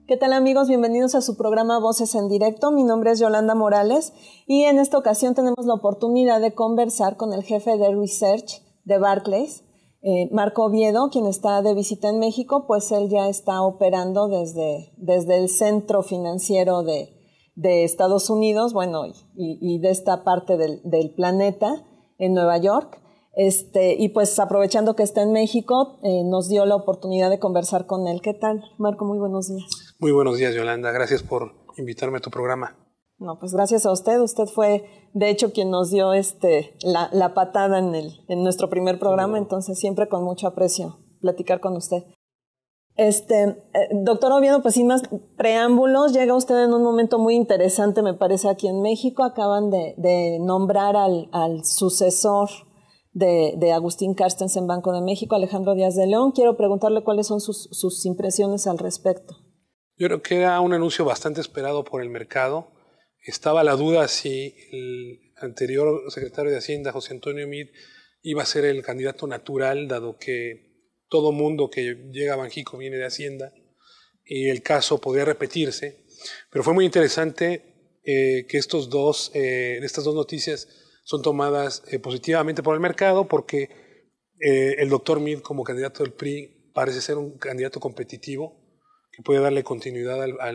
¿Qué tal, amigos? Bienvenidos a su programa Voces en Directo. Mi nombre es Yolanda Morales y en esta ocasión tenemos la oportunidad de conversar con el jefe de Research de Barclays, Marco Oviedo, quien está de visita en México, pues él ya está operando desde el centro financiero de Estados Unidos, bueno, y de esta parte del planeta, en Nueva York. Y pues aprovechando que está en México, nos dio la oportunidad de conversar con él. ¿Qué tal, Marco? Muy buenos días. Muy buenos días, Yolanda. Gracias por invitarme a tu programa. No, pues gracias a usted. Usted fue, de hecho, quien nos dio la patada en nuestro primer programa, entonces siempre con mucho aprecio platicar con usted. Doctor Oviedo, pues sin más preámbulos, llega usted en un momento muy interesante, me parece, aquí en México. Acaban de nombrar al sucesor de Agustín Carstens en Banco de México, Alejandro Díaz de León. Quiero preguntarle cuáles son sus impresiones al respecto. Yo creo que era un anuncio bastante esperado por el mercado. Estaba la duda si el anterior secretario de Hacienda, José Antonio Meade, iba a ser el candidato natural, dado que todo mundo que llega a Banxico viene de Hacienda y el caso podía repetirse. Pero fue muy interesante que estas dos noticias son tomadas positivamente por el mercado, porque el doctor Meade, como candidato del PRI, parece ser un candidato competitivo que puede darle continuidad a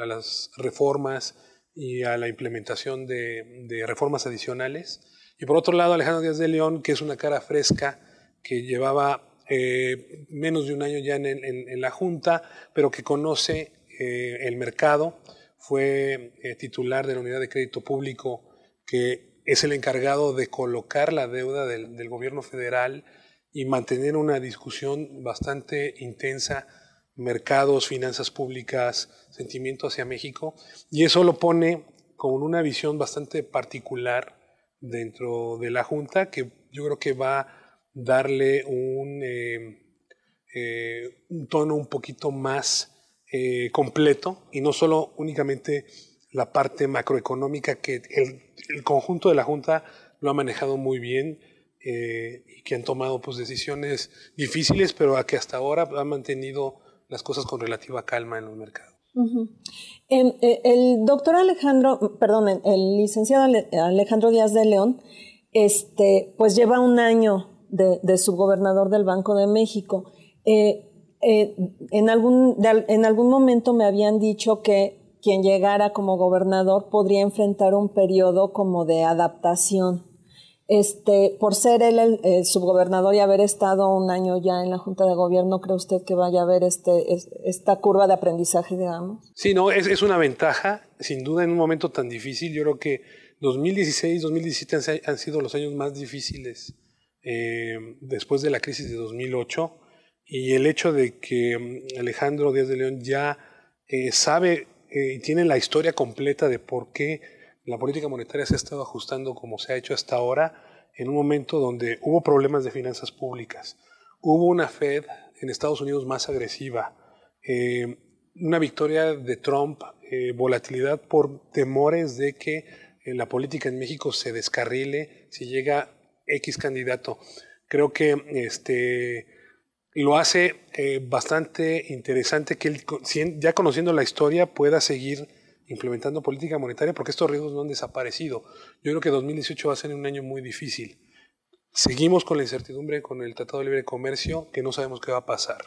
las reformas y a la implementación de reformas adicionales. Y por otro lado, Alejandro Díaz de León, que es una cara fresca, que llevaba menos de un año ya en la Junta, pero que conoce el mercado, fue titular de la Unidad de Crédito Público, que es el encargado de colocar la deuda del gobierno federal y mantener una discusión bastante intensa, mercados, finanzas públicas, sentimiento hacia México, y eso lo pone con una visión bastante particular dentro de la Junta, que yo creo que va a darle un tono un poquito más completo, y no solo únicamente la parte macroeconómica, que el conjunto de la Junta lo ha manejado muy bien, y que han tomado pues decisiones difíciles, pero a que hasta ahora han mantenido las cosas con relativa calma en los mercados. El doctor Alejandro, perdón, el licenciado Alejandro Díaz de León, pues lleva un año de subgobernador del Banco de México. En algún momento me habían dicho que quien llegara como gobernador podría enfrentar un periodo como de adaptación. Por ser él el subgobernador y haber estado un año ya en la Junta de Gobierno, ¿cree usted que vaya a haber esta curva de aprendizaje, digamos? Sí, no, es una ventaja, sin duda, en un momento tan difícil. Yo creo que 2016, 2017 han sido los años más difíciles después de la crisis de 2008, y el hecho de que Alejandro Díaz de León ya sabe y tiene la historia completa de por qué la política monetaria se ha estado ajustando como se ha hecho hasta ahora, en un momento donde hubo problemas de finanzas públicas, hubo una Fed en Estados Unidos más agresiva, una victoria de Trump, volatilidad por temores de que la política en México se descarrile si llega X candidato. Creo que lo hace bastante interesante que él, ya conociendo la historia, pueda seguir implementando política monetaria, porque estos riesgos no han desaparecido. Yo creo que 2018 va a ser un año muy difícil. Seguimos con la incertidumbre con el Tratado de Libre Comercio, que no sabemos qué va a pasar.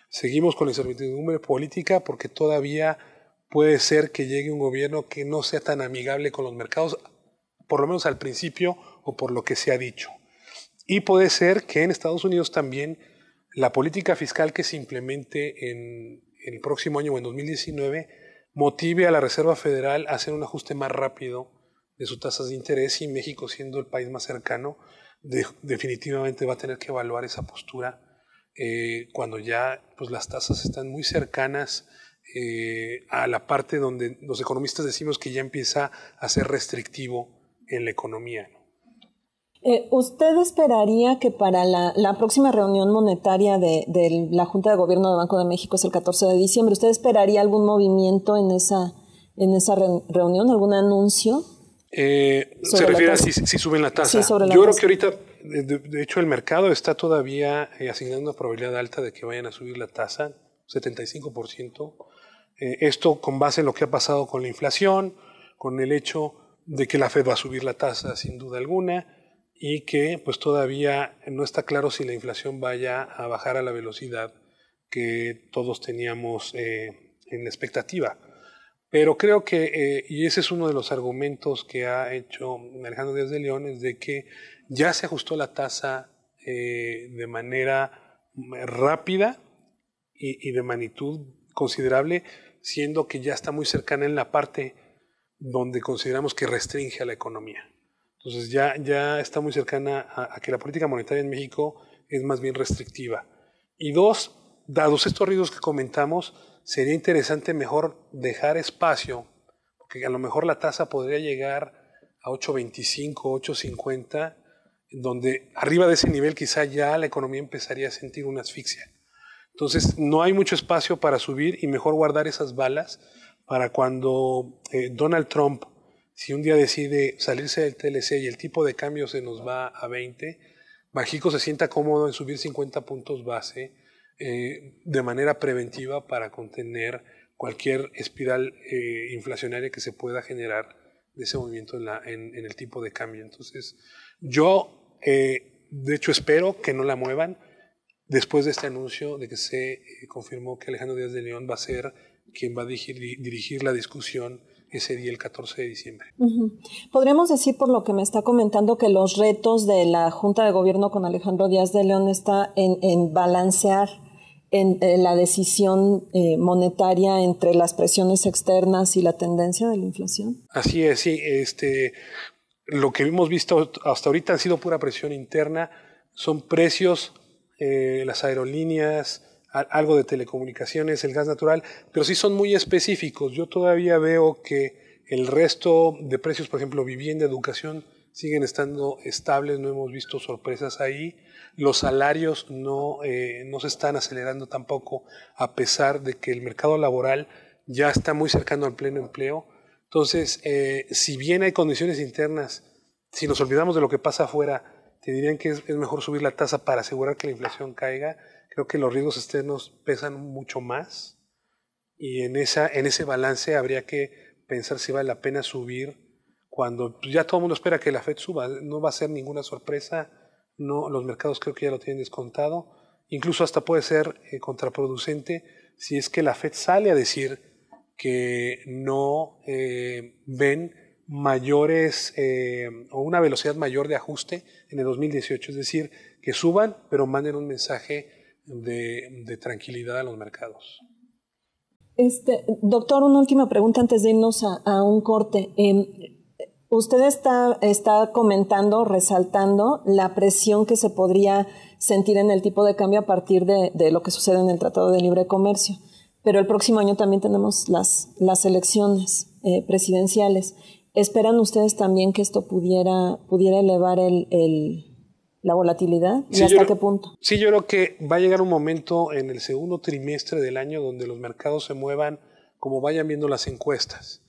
Seguimos con la incertidumbre política, porque todavía puede ser que llegue un gobierno que no sea tan amigable con los mercados, por lo menos al principio, o por lo que se ha dicho. Y puede ser que en Estados Unidos también la política fiscal que se implemente en el próximo año o en 2019 motive a la Reserva Federal a hacer un ajuste más rápido de sus tasas de interés, y México, siendo el país más cercano, definitivamente va a tener que evaluar esa postura cuando ya pues, las tasas están muy cercanas a la parte donde los economistas decimos que ya empieza a ser restrictivo en la economía, ¿no? ¿Usted esperaría que para la próxima reunión monetaria de la Junta de Gobierno del Banco de México, es el 14 de diciembre, ¿usted esperaría algún movimiento en esa reunión, algún anuncio? Se refiere a si suben la tasa. Sí, sobre la Yo tasa. creo que ahorita, de hecho, el mercado está todavía asignando una probabilidad alta de que vayan a subir la tasa, 75%. Esto con base en lo que ha pasado con la inflación, con el hecho de que la Fed va a subir la tasa sin duda alguna y que pues todavía no está claro si la inflación vaya a bajar a la velocidad que todos teníamos en la expectativa. Pero creo que, y ese es uno de los argumentos que ha hecho Alejandro Díaz de León, es de que ya se ajustó la tasa de manera rápida y de magnitud considerable, siendo que ya está muy cercana en la parte donde consideramos que restringe a la economía. Entonces ya está muy cercana a que la política monetaria en México es más bien restrictiva. Y dos, dados estos riesgos que comentamos, sería interesante mejor dejar espacio, porque a lo mejor la tasa podría llegar a 8.25, 8.50, donde arriba de ese nivel quizá ya la economía empezaría a sentir una asfixia. Entonces no hay mucho espacio para subir y mejor guardar esas balas para cuando Donald Trump, si un día decide salirse del TLC y el tipo de cambio se nos va a 20, Banxico se sienta cómodo en subir 50 puntos base de manera preventiva para contener cualquier espiral inflacionaria que se pueda generar de ese movimiento en el tipo de cambio. Entonces, yo de hecho espero que no la muevan después de este anuncio de que se confirmó que Alejandro Díaz de León va a ser quien va a dirigir la discusión ese día, el 14 de diciembre. Podríamos decir, por lo que me está comentando, que los retos de la Junta de Gobierno con Alejandro Díaz de León está en balancear en la decisión monetaria entre las presiones externas y la tendencia de la inflación. Así es, sí. Lo que hemos visto hasta ahorita ha sido pura presión interna, son precios, las aerolíneas, algo de telecomunicaciones, el gas natural, pero sí son muy específicos. Yo todavía veo que el resto de precios, por ejemplo, vivienda, educación, siguen estando estables, no hemos visto sorpresas ahí. Los salarios no se están acelerando tampoco, a pesar de que el mercado laboral ya está muy cercano al pleno empleo. Entonces, si bien hay condiciones internas, si nos olvidamos de lo que pasa afuera, te dirían que es mejor subir la tasa para asegurar que la inflación caiga. Creo que los riesgos externos pesan mucho más y en ese balance habría que pensar si vale la pena subir cuando ya todo el mundo espera que la Fed suba. No va a ser ninguna sorpresa, no, los mercados creo que ya lo tienen descontado. Incluso hasta puede ser contraproducente si es que la Fed sale a decir que no ven mayores o una velocidad mayor de ajuste en el 2018, es decir, que suban pero manden un mensaje de tranquilidad a los mercados. Doctor, una última pregunta antes de irnos a un corte. Usted está comentando, resaltando la presión que se podría sentir en el tipo de cambio a partir de lo que sucede en el Tratado de Libre Comercio. Pero el próximo año también tenemos las elecciones presidenciales. ¿Esperan ustedes también que esto pudiera elevar la volatilidad? ¿Y hasta qué punto? Sí, yo creo que va a llegar un momento en el segundo trimestre del año donde los mercados se muevan como vayan viendo las encuestas.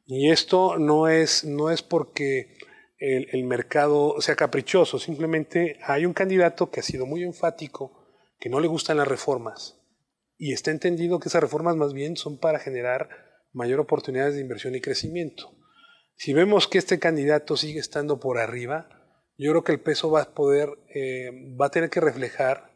Y esto no es porque el mercado sea caprichoso, simplemente hay un candidato que ha sido muy enfático, que no le gustan las reformas, y está entendido que esas reformas más bien son para generar mayor oportunidades de inversión y crecimiento. Si vemos que este candidato sigue estando por arriba, yo creo que el peso va a tener que reflejar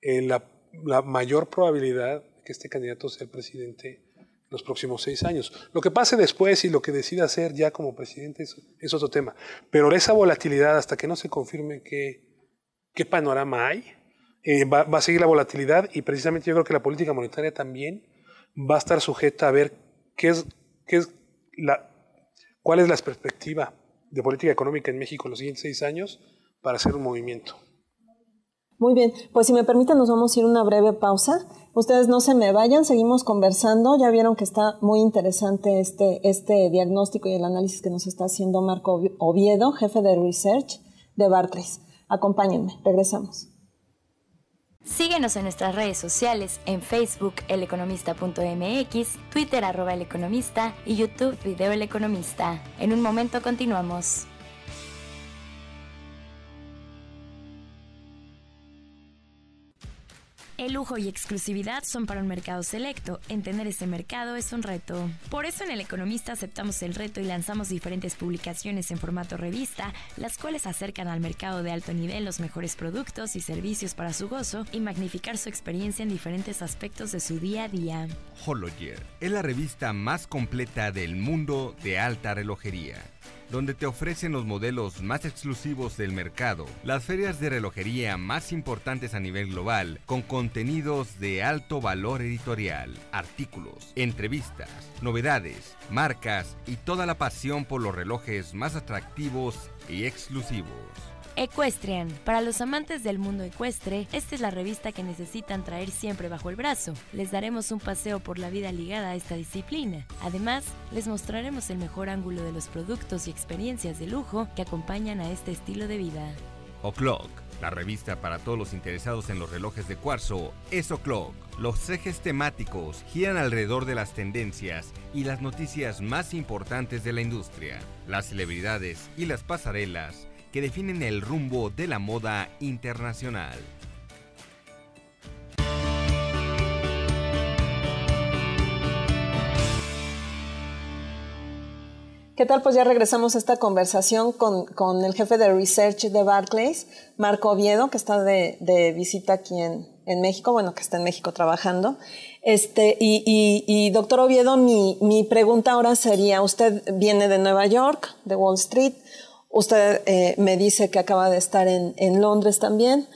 la mayor probabilidad de que este candidato sea el presidente en los próximos 6 años. Lo que pase después y lo que decida hacer ya como presidente es otro tema. Pero esa volatilidad, hasta que no se confirme qué panorama hay, va a seguir la volatilidad, y precisamente yo creo que la política monetaria también va a estar sujeta a ver cuál es la perspectiva de política económica en México en los siguientes 6 años para hacer un movimiento. Muy bien, pues si me permiten nos vamos a ir a una breve pausa. Ustedes no se me vayan, seguimos conversando. Ya vieron que está muy interesante este diagnóstico y el análisis que nos está haciendo Marco Oviedo, jefe de Research de Barclays. Acompáñenme, regresamos. Síguenos en nuestras redes sociales, en Facebook eleconomista.mx, Twitter @eleconomista y YouTube Video El Economista. En un momento continuamos. El lujo y exclusividad son para un mercado selecto. Entender ese mercado es un reto. Por eso en El Economista aceptamos el reto y lanzamos diferentes publicaciones en formato revista, las cuales acercan al mercado de alto nivel los mejores productos y servicios para su gozo y magnificar su experiencia en diferentes aspectos de su día a día. Hologear es la revista más completa del mundo de alta relojería, donde te ofrecen los modelos más exclusivos del mercado, las ferias de relojería más importantes a nivel global, con contenidos de alto valor editorial, artículos, entrevistas, novedades, marcas y toda la pasión por los relojes más atractivos y exclusivos. Equestrian. Para los amantes del mundo ecuestre, esta es la revista que necesitan traer siempre bajo el brazo. Les daremos un paseo por la vida ligada a esta disciplina. Además, les mostraremos el mejor ángulo de los productos y experiencias de lujo que acompañan a este estilo de vida. O'Clock. La revista para todos los interesados en los relojes de cuarzo es O'Clock. Los ejes temáticos giran alrededor de las tendencias y las noticias más importantes de la industria, las celebridades y las pasarelas que definen el rumbo de la moda internacional. ¿Qué tal? Pues ya regresamos a esta conversación con el jefe de Research de Barclays, Marco Oviedo, que está de visita aquí en México, bueno, que está en México trabajando. Y doctor Oviedo, mi pregunta ahora sería, usted viene de Nueva York, de Wall Street. Usted me dice que acaba de estar en Londres también.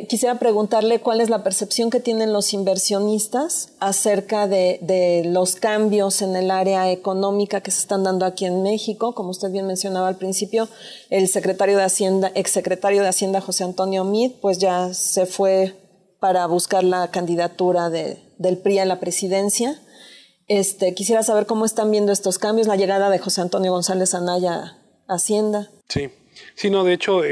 Quisiera preguntarle cuál es la percepción que tienen los inversionistas acerca de los cambios en el área económica que se están dando aquí en México. Como usted bien mencionaba al principio, el exsecretario de Hacienda, José Antonio Meade, pues ya se fue para buscar la candidatura del PRI a la presidencia. Quisiera saber cómo están viendo estos cambios, la llegada de José Antonio González Anaya a Hacienda. Sí, no, de hecho,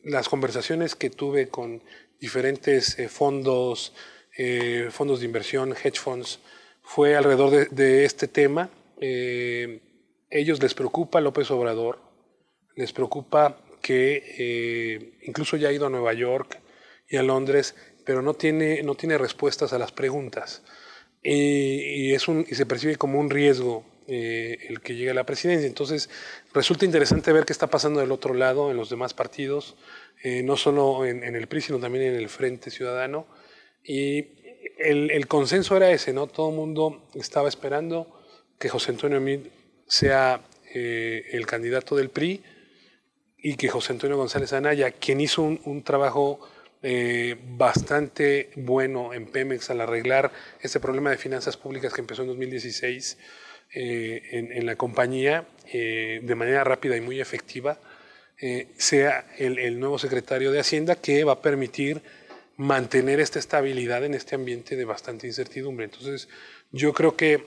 las conversaciones que tuve con diferentes fondos de inversión, hedge funds, fue alrededor de este tema. Ellos les preocupa López Obrador, les preocupa que incluso ya ha ido a Nueva York y a Londres, pero no tiene respuestas a las preguntas. Y se percibe como un riesgo el que llegue a la presidencia. Entonces resulta interesante ver qué está pasando del otro lado en los demás partidos, no solo en el PRI, sino también en el Frente Ciudadano. Y el consenso era ese, ¿no? Todo el mundo estaba esperando que José Antonio Meade sea el candidato del PRI y que José Antonio González Anaya, quien hizo un trabajo bastante bueno en Pemex al arreglar este problema de finanzas públicas que empezó en 2016 en la compañía de manera rápida y muy efectiva, sea el nuevo secretario de Hacienda, que va a permitir mantener esta estabilidad en este ambiente de bastante incertidumbre. Entonces yo creo que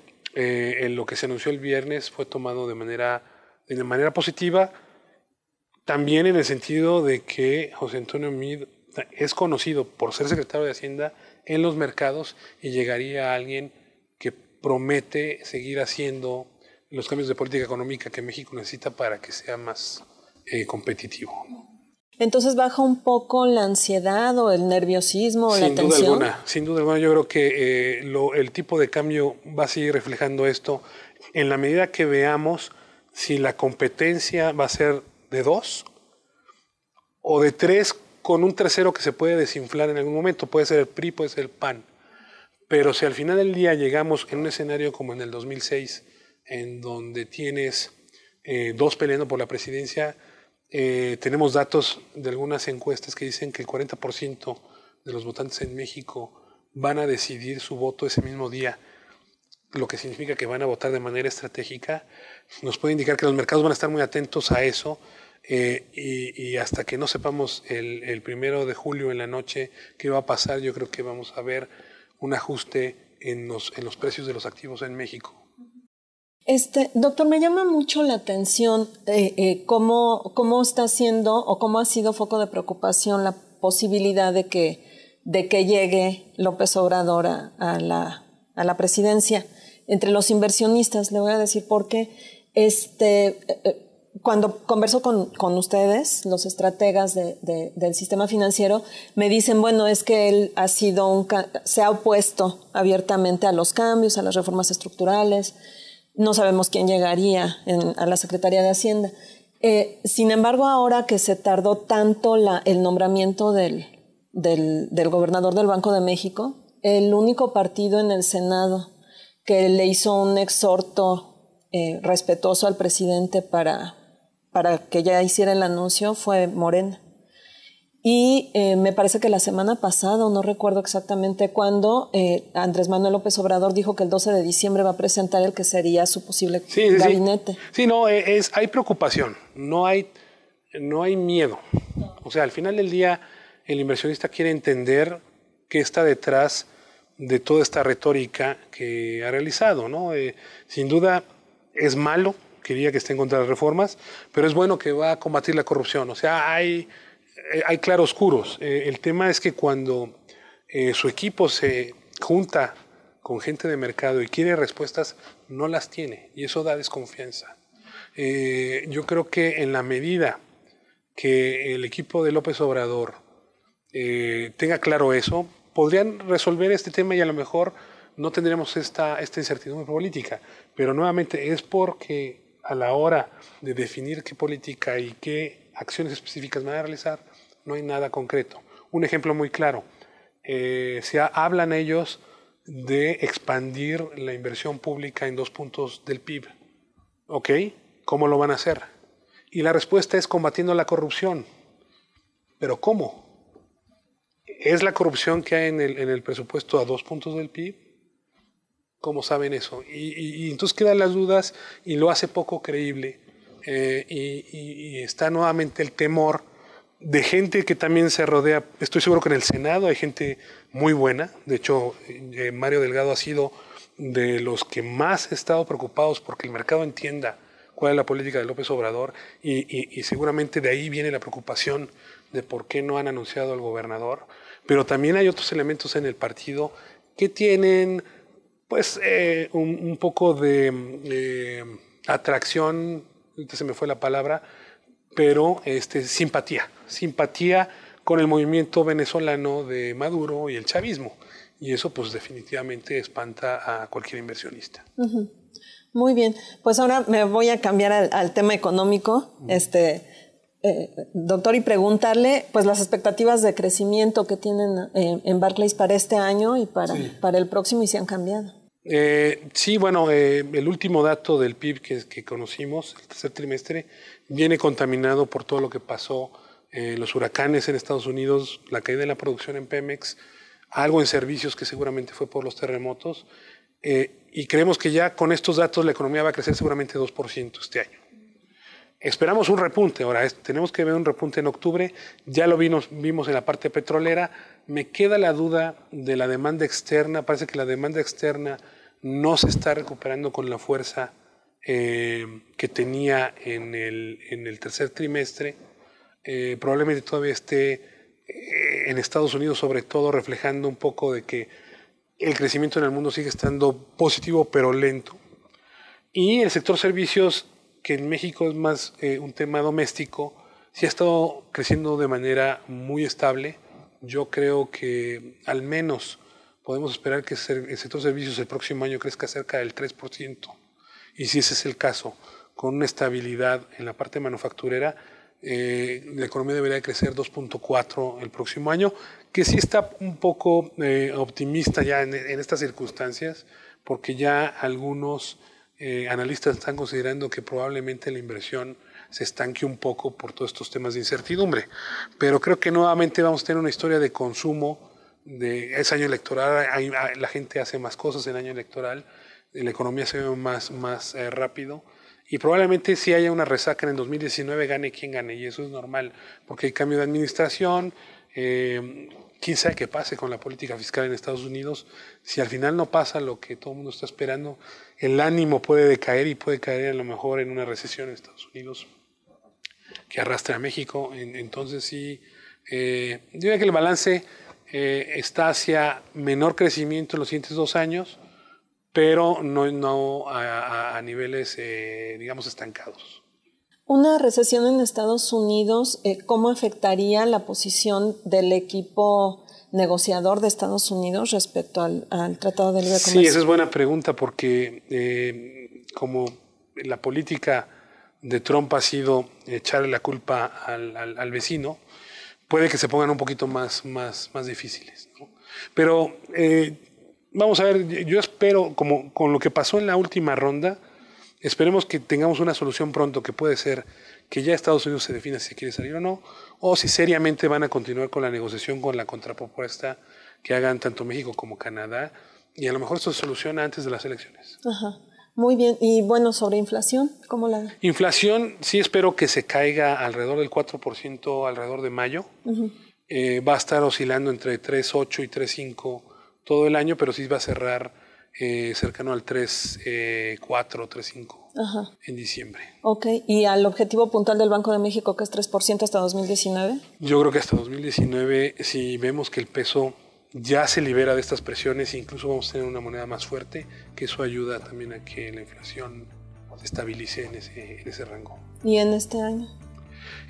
lo que se anunció el viernes fue tomado de manera positiva, también en el sentido de que José Antonio Meade es conocido por ser secretario de Hacienda en los mercados y llegaría a alguien que promete seguir haciendo los cambios de política económica que México necesita para que sea más competitivo. Entonces baja un poco la ansiedad o el nerviosismo o la tensión. Sin duda alguna, yo creo que el tipo de cambio va a seguir reflejando esto en la medida que veamos si la competencia va a ser de 2 o de 3, con un tercero que se puede desinflar en algún momento. Puede ser el PRI, puede ser el PAN. Pero si al final del día llegamos en un escenario como en el 2006, en donde tienes 2 peleando por la presidencia, tenemos datos de algunas encuestas que dicen que el 40% de los votantes en México van a decidir su voto ese mismo día, lo que significa que van a votar de manera estratégica. Nos puede indicar que los mercados van a estar muy atentos a eso. Y hasta que no sepamos el 1 de julio en la noche qué va a pasar, yo creo que vamos a ver un ajuste en los precios de los activos en México. Doctor, me llama mucho la atención cómo está siendo o cómo ha sido foco de preocupación la posibilidad de que llegue López Obrador a la presidencia entre los inversionistas. Le voy a decir por qué. cuando converso con ustedes, los estrategas del sistema financiero, me dicen, bueno, es que él se ha opuesto abiertamente a los cambios, a las reformas estructurales. No sabemos quién llegaría a la Secretaría de Hacienda. Sin embargo, ahora que se tardó tanto el nombramiento del gobernador del Banco de México, el único partido en el Senado que le hizo un exhorto respetuoso al presidente para que ya hiciera el anuncio fue Morena. Y me parece que la semana pasada, no recuerdo exactamente cuándo, Andrés Manuel López Obrador dijo que el 12 de diciembre va a presentar el que sería su posible gabinete. Sí, no, hay preocupación, no hay miedo. O sea, al final del día, el inversionista quiere entender qué está detrás de toda esta retórica que ha realizado, ¿no? Sin duda es malo que diga que está en contra de las reformas, pero es bueno que va a combatir la corrupción. O sea, hay claroscuros. El tema es que cuando su equipo se junta con gente de mercado y quiere respuestas, no las tiene, y eso da desconfianza. Yo creo que en la medida que el equipo de López Obrador tenga claro eso, podrían resolver este tema y a lo mejor no tendríamos esta incertidumbre política. Pero nuevamente es porque a la hora de definir qué política y qué acciones específicas van a realizar, no hay nada concreto. Un ejemplo muy claro, hablan ellos de expandir la inversión pública en 2 puntos del PIB. ¿Ok? ¿Cómo lo van a hacer? Y la respuesta es combatiendo la corrupción. ¿Pero cómo? ¿Es la corrupción que hay en el presupuesto a 2 puntos del PIB? ¿Cómo saben eso? Y entonces quedan las dudas y lo hace poco creíble. Y está nuevamente el temor de gente que también se rodea. Estoy seguro que en el Senado hay gente muy buena. De hecho, Mario Delgado ha sido de los que más ha estado preocupados porque el mercado entienda cuál es la política de López Obrador y seguramente de ahí viene la preocupación de por qué no han anunciado al gobernador. Pero también hay otros elementos en el partido que tienen pues un poco de atracción, ahorita se me fue la palabra, pero simpatía con el movimiento venezolano de Maduro y el chavismo. Y eso pues definitivamente espanta a cualquier inversionista. Uh-huh. Muy bien, pues ahora me voy a cambiar al tema económico, doctor, y preguntarle pues las expectativas de crecimiento que tienen en Barclays para este año y para el próximo, y si han cambiado. Sí, bueno, el último dato del PIB que conocimos, el tercer trimestre, viene contaminado por todo lo que pasó, los huracanes en Estados Unidos, la caída de la producción en Pemex, algo en servicios que seguramente fue por los terremotos, y creemos que ya con estos datos la economía va a crecer seguramente 2% este año. Esperamos un repunte, ahora tenemos que ver un repunte en octubre, ya lo vimos en la parte petrolera. Me queda la duda de la demanda externa, parece que la demanda externa no se está recuperando con la fuerza que tenía en el tercer trimestre, probablemente todavía esté en Estados Unidos sobre todo reflejando un poco de que el crecimiento en el mundo sigue estando positivo pero lento. Y el sector servicios, que en México es más un tema doméstico, sí ha estado creciendo de manera muy estable. Yo creo que al menos podemos esperar que el sector servicios el próximo año crezca cerca del 3%. Y si ese es el caso, con una estabilidad en la parte manufacturera, la economía debería crecer 2.4 el próximo año, que sí está un poco optimista ya en estas circunstancias, porque ya algunos analistas están considerando que probablemente la inversión se estanque un poco por todos estos temas de incertidumbre. Pero creo que nuevamente vamos a tener una historia de consumo. Es año electoral, la gente hace más cosas en año electoral, la economía se ve más rápido. Y probablemente si haya una resaca en el 2019, gane quien gane, y eso es normal, porque hay cambio de administración. Quién sabe qué pase con la política fiscal en Estados Unidos. Si al final no pasa lo que todo el mundo está esperando, el ánimo puede decaer y puede caer a lo mejor en una recesión en Estados Unidos que arrastre a México. Entonces sí, yo diría que el balance está hacia menor crecimiento en los siguientes 2 años, pero no a niveles, digamos, estancados. Una recesión en Estados Unidos, ¿cómo afectaría la posición del equipo negociador de Estados Unidos respecto al Tratado de Libre Comercio? Sí, esa es buena pregunta porque como la política de Trump ha sido echarle la culpa al vecino, puede que se pongan un poquito más difíciles, ¿no? Pero vamos a ver, yo espero, como con lo que pasó en la última ronda, esperemos que tengamos una solución pronto, que puede ser que ya Estados Unidos se defina si quiere salir o no, o si seriamente van a continuar con la negociación, con la contrapropuesta que hagan tanto México como Canadá, y a lo mejor esto se soluciona antes de las elecciones. Ajá. Muy bien. Y bueno, sobre inflación, ¿cómo la ve? Inflación, sí espero que se caiga alrededor del 4% alrededor de mayo. Va a estar oscilando entre 3.8 y 3.5 todo el año, pero sí va a cerrar cercano al 3.4, 3.5 en diciembre. Ok, ¿y al objetivo puntual del Banco de México, que es 3% hasta 2019? Yo creo que hasta 2019, si vemos que el peso ya se libera de estas presiones, incluso vamos a tener una moneda más fuerte, que eso ayuda también a que la inflación se estabilice en ese rango. ¿Y en este año?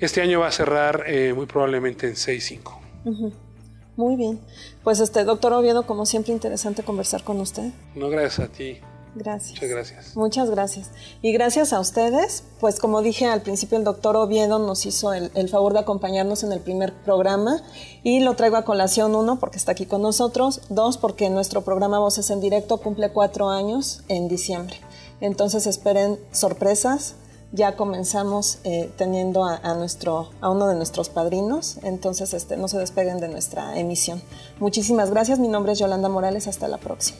Este año va a cerrar muy probablemente en 6.5. Muy bien. Pues doctor Oviedo, como siempre, interesante conversar con usted. No, gracias a ti. Gracias. Muchas gracias. Muchas gracias. Y gracias a ustedes, pues como dije al principio, el doctor Oviedo nos hizo el favor de acompañarnos en el primer programa y lo traigo a colación, 1, porque está aquí con nosotros, 2, porque nuestro programa Voces en Directo cumple 4 años en diciembre. Entonces esperen sorpresas. Ya comenzamos teniendo a uno de nuestros padrinos, entonces no se despeguen de nuestra emisión. Muchísimas gracias, mi nombre es Yolanda Morales, hasta la próxima.